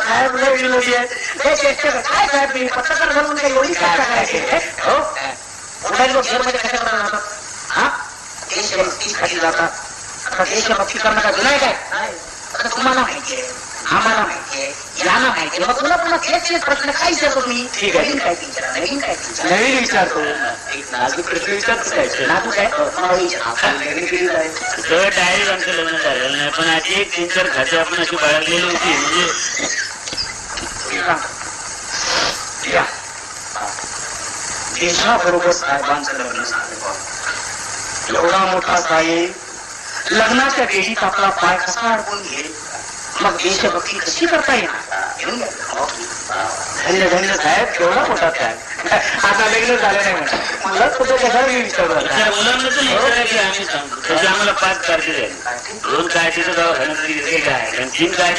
साहेब लय विनोदी आहे. हे चेष्टा कर. काय साहेब मी पत्रकार म्हणून काही एवढी चेष्टा करायची हो? मोबाईल लोक घरमध्ये कशा प्रकारे राहतात? हा देशभक्तीसाठी जातात. आता देशभक्ती करणं काय गुन्हा आहे काय? आता तुम्हाला माहितीये, आम्हाला माहितीये, यांना माहितीये, मग पुन्हा पुन्हा तेच प्रश्न काय विचारतो तुम्ही? ठीक आहे, नवीन काय विचारा, नवीन काय विचारा? नवीन विचारतो. एक नाजूक प्रश्न विचारतो काय? नाजूक आहे डायरेक्ट आमचं लग्न झालेलं नाही, पण आधी एक 3-4 खाते आपण अशी बाळगलेली होती. म्हणजे देशाबरोबर साहेबांचं लग्न झालं. एवढा मोठा साहेब लग्नाच्या वेळीत आपला पाय कसा अडकून घेईल? मग देशभक्ती कशी करता येणार? धन्य धन्य साहेब, केवढा मोठा साहेब. आता लग्न झालं नाही म्हणतात मला कुठं कसा मी विचारलं. मुलांना तर आम्ही सांगतो त्याची आम्हाला 5 तारखेला 2 तारखेचं दवाखान्यात काय 3 तारखे